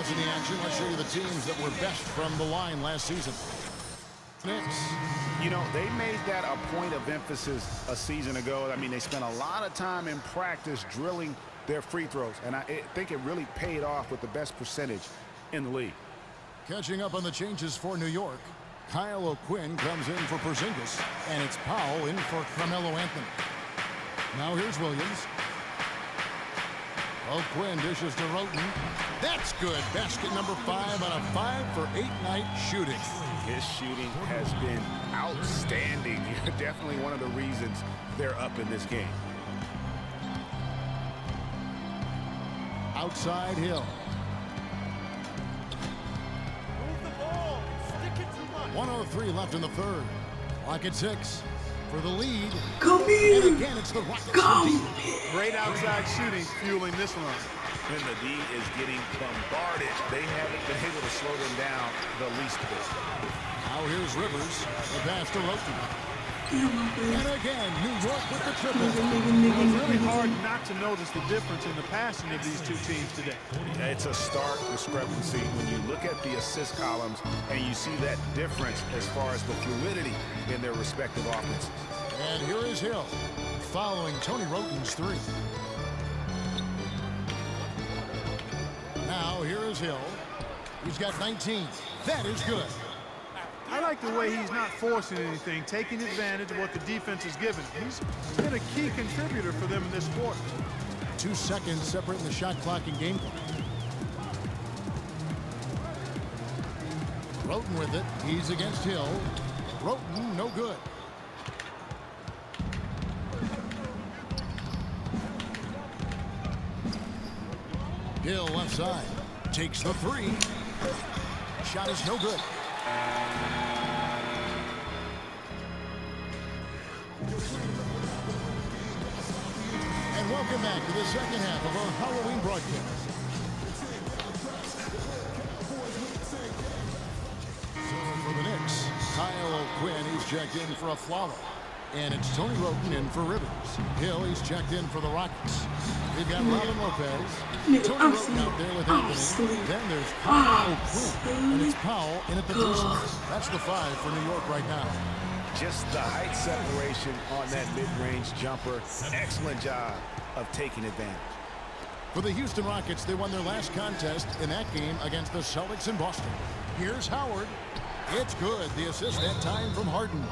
pause in the action. Let's show you the teams that were best from the line last season. Knicks. You know, they made that a point of emphasis a season ago. I mean, they spent a lot of time in practice drilling their free throws, and I think it really paid off with the best percentage in the league. Catching up on the changes for New York, Kyle O'Quinn comes in for Porzingis, and it's Powell in for Carmelo Anthony. Now here's Williams. O'Quinn dishes to Roten. That's good. Basket number 5 on a 5-for-8 night shooting. His shooting has been outstanding. Definitely one of the reasons they're up in this game. Outside Hill. Move the ball. Stick it too much. 1:03 left in the third. Clock at 6 for the lead. Come here. And again, it's the Rockets. Come. Great outside shooting fueling this run. When the D is getting bombarded, they haven't been able to slow them down the least bit. Now here's Rivers. The pass to Roten. Damn, my boy. And again, New York with the triple. It's really hard not to notice the difference in the passing of these two teams today. It's a stark discrepancy when you look at the assist columns and you see that difference as far as the fluidity in their respective offenses. And here is Hill, following Tony Roten's 3. Now here is Hill. He's got 19. That is good. I like the way he's not forcing anything, taking advantage of what the defense is giving. He's been a key contributor for them in this quarter. 2 seconds separating the shot clock and game clock. Roten with it. He's against Hill. Roten, no good. Hill left side. Takes the 3. Shot is no good. And welcome back to the second half of our Halloween broadcast. So for the Knicks, Kyle O'Quinn, he's checked in for Afflalo. And it's Tony Roten in for Rivers. Hill, he's checked in for the Rockets. We've got Robin Lopez. Tony Roten out there with Anthony. Then there's Kyle O'Quinn. And it's Powell in at the 2. That's the 5 for New York right now. Just the height separation on that mid-range jumper. Excellent job of taking advantage. For the Houston Rockets, they won their last contest in that game against the Celtics in Boston. Here's Howard. It's good. The assist that time from Harden.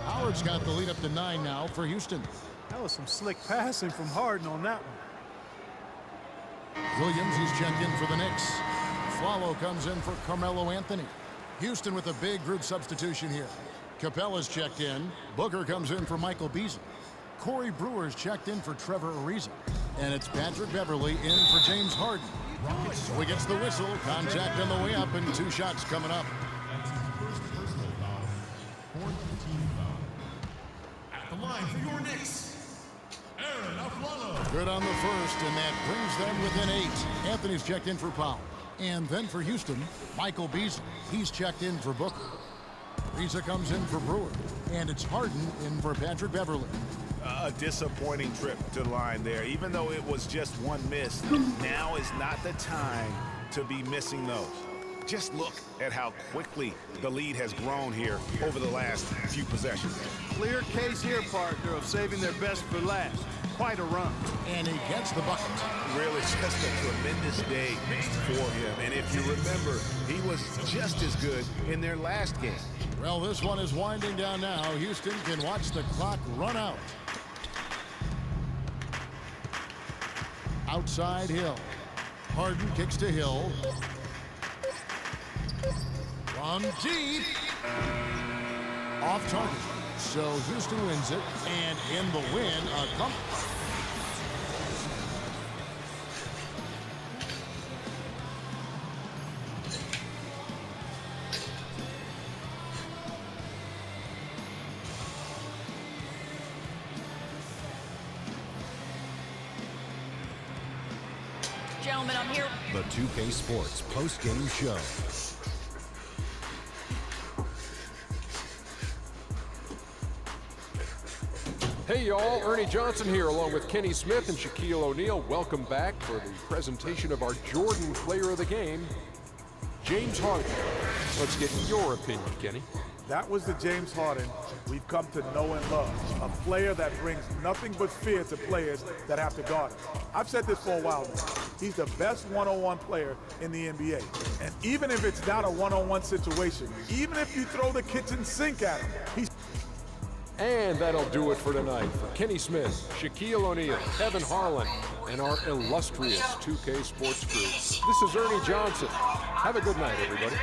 Howard's got the lead up to 9 now for Houston. That was some slick passing from Harden on that one. Williams, he's checked in for the Knicks. Afflalo comes in for Carmelo Anthony. Houston with a big group substitution here. Capella's checked in. Booker comes in for Michael Beasley. Corey Brewer's checked in for Trevor Ariza. And it's Patrick Beverley in for James Harden. So he gets the whistle. Contact on the way up and 2 shots coming up. Line for your Knicks, Aaron Afflalo. Good on the first, and that brings them within 8. Anthony's checked in for Powell. And then for Houston, Michael Beasley. He's checked in for Booker. Ariza comes in for Brewer. And it's Harden in for Patrick Beverley. A disappointing trip to the line there. Even though it was just 1 miss, now is not the time to be missing those. Just look at how quickly the lead has grown here over the last few possessions. Clear case here, partner, of saving their best for last. Quite a run. And he gets the bucket. Really just a tremendous day for him. And if you remember, he was just as good in their last game. Well, this one is winding down now. Houston can watch the clock run out. Outside Hill. Harden kicks to Hill. From deep. Off target. So Houston wins it. And in the win, a comeback. Gentlemen, I'm here. The 2K Sports post-game show. Hey y'all, Ernie Johnson here along with Kenny Smith and Shaquille O'Neal. Welcome back for the presentation of our Jordan Player of the Game, James Harden. Let's get your opinion, Kenny. That was the James Harden we've come to know and love. A player that brings nothing but fear to players that have to guard him. I've said this for a while now. He's the best one-on-one player in the NBA. And even if it's not a one-on-one situation, even if you throw the kitchen sink at him, he's... And that'll do it for tonight. For Kenny Smith, Shaquille O'Neal, Kevin Harlan, and our illustrious 2K Sports crew. This is Ernie Johnson. Have a good night, everybody.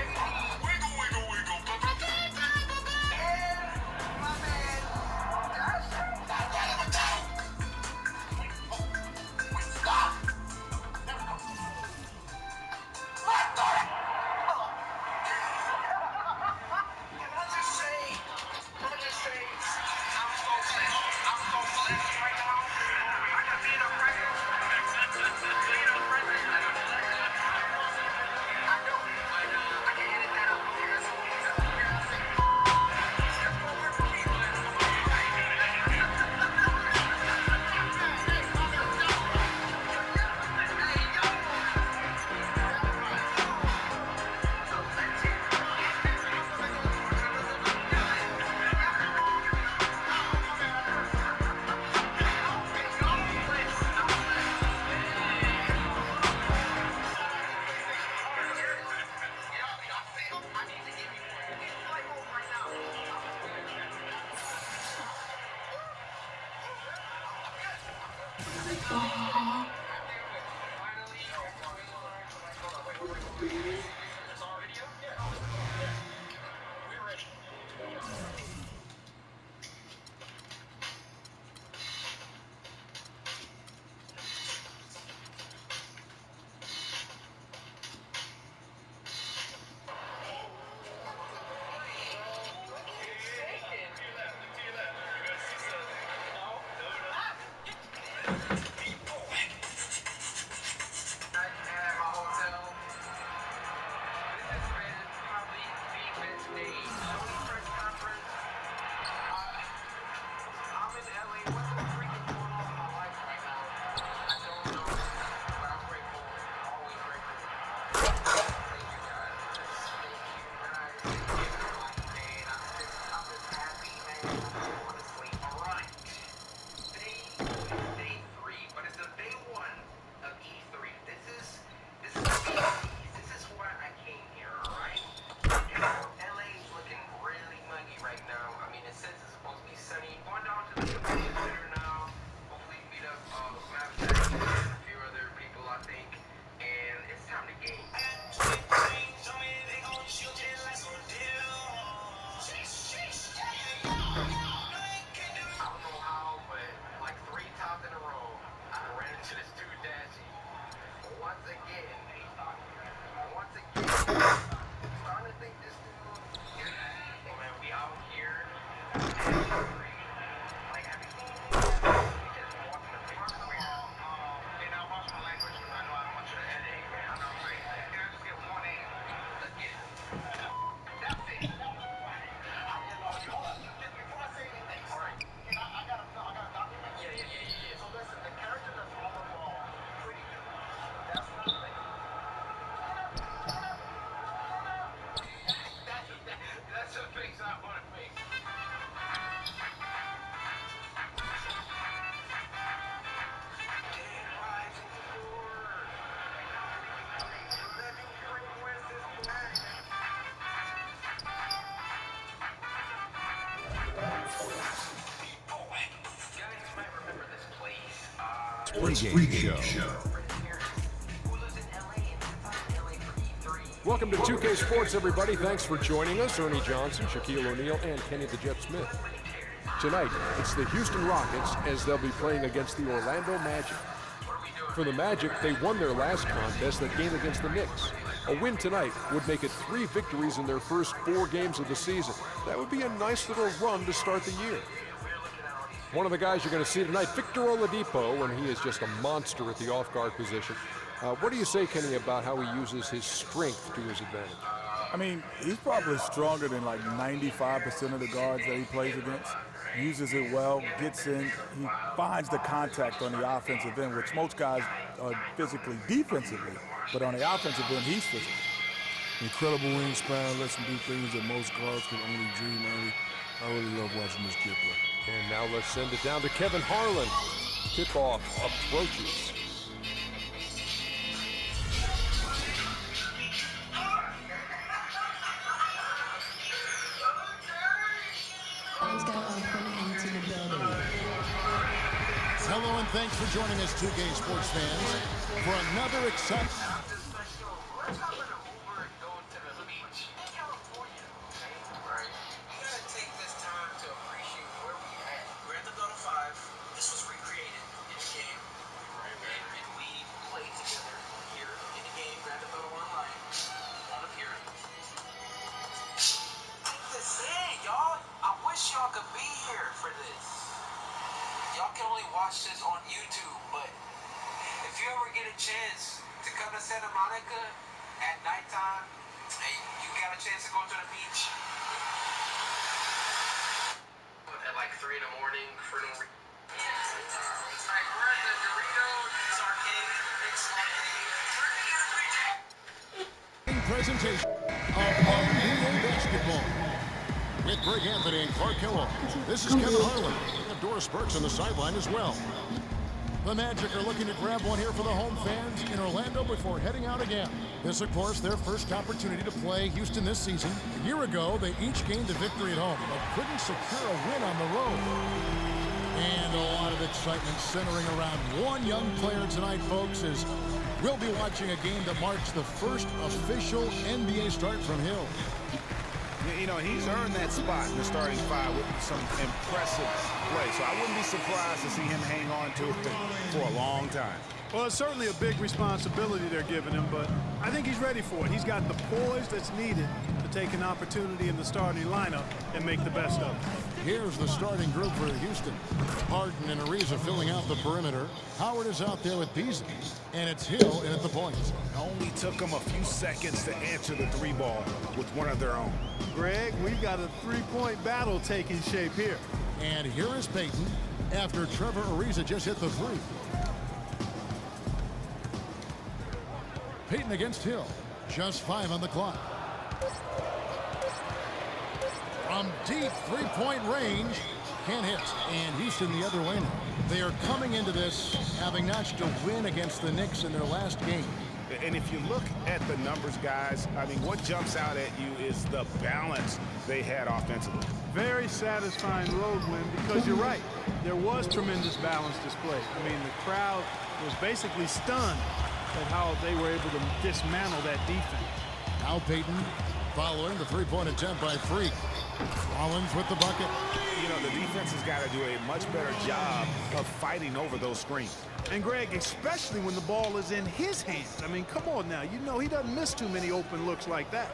Pregame show. Welcome to 2K Sports, everybody. Thanks for joining us. Ernie Johnson, Shaquille O'Neal, and Kenny the Jet Smith. Tonight, it's the Houston Rockets as they'll be playing against the Orlando Magic. For the Magic, they won their last contest, that game against the Knicks. A win tonight would make it 3 victories in their first 4 games of the season. That would be a nice little run to start the year. One of the guys you're going to see tonight, Victor Oladipo, and he is just a monster at the off-guard position. What do you say, Kenny, about how he uses his strength to his advantage? I mean, he's probably stronger than like 95% of the guards that he plays against. uses it well, gets in. He finds the contact on the offensive end, which most guys are physically defensively, but on the offensive end, he's physical. Incredible wingspan, lets him do things that most guards can only dream of. I really love watching this kid play. And now let's send it down to Kevin Harlan. Tip-off approaches. Hello and thanks for joining us, 2K Sports fans, for another exciting... Y'all could be here for this. Y'all can only watch this on YouTube, but if you ever get a chance to come to Santa Monica at nighttime and you got a chance to go to the beach at like 3 in the morning for no reason. It's like we're at the Doritos arcade, presentation of NBA basketball. With Greg Anthony and Clark Hill. This is Kevin Harlan. We have Doris Burks on the sideline as well. The Magic are looking to grab one here for the home fans in Orlando before heading out again. This, of course, their first opportunity to play Houston this season. A year ago, they each gained a victory at home, but couldn't secure a win on the road. And a lot of excitement centering around one young player tonight, folks, as we'll be watching a game that marks the first official NBA start from Hill. You know, he's earned that spot in the starting five with some impressive play. So I wouldn't be surprised to see him hang on to it for a long time. Well, it's certainly a big responsibility they're giving him, but I think he's ready for it. He's got the poise that's needed to take an opportunity in the starting lineup and make the best of it. Here's the starting group for Houston. Harden and Ariza filling out the perimeter. Howard is out there with Beasley, and it's Hill in at the point. Only took them a few seconds to answer the three ball with one of their own. Greg, we've got a three-point battle taking shape here. And here is Payton after Trevor Ariza just hit the three. Payton against Hill. Just 5 on the clock. From deep three-point range, can't hit. And Houston the other way now. They are coming into this having notched a win against the Knicks in their last game. And if you look at the numbers, guys, I mean, what jumps out at you is the balance they had offensively. Very satisfying road win because you're right. There was tremendous balance displayed. I mean, the crowd was basically stunned at how they were able to dismantle that defense. Now Payton following the three-point attempt by Freak. Rollins with the bucket. You know, the defense has got to do a much better job of fighting over those screens. And Greg, especially when the ball is in his hands. I mean, come on now. You know he doesn't miss too many open looks like that.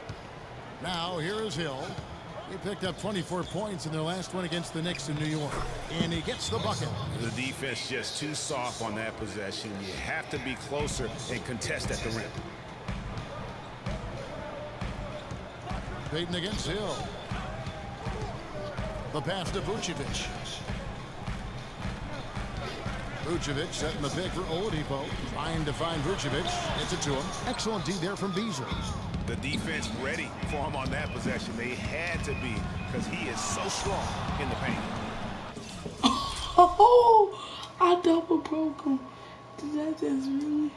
Now here is Hill. He picked up 24 points in their last one against the Knicks in New York. And he gets the bucket. The defense just too soft on that possession. You have to be closer and contest at the rim. Payton against Hill. The pass to Vucevic. Vucevic setting the pick for Oladipo. Trying to find Vucevic. Gets it to him. Excellent D there from Beasley. The defense ready for him on that possession. They had to be because he is so strong in the paint. Oh, I double broke him. Did that just really?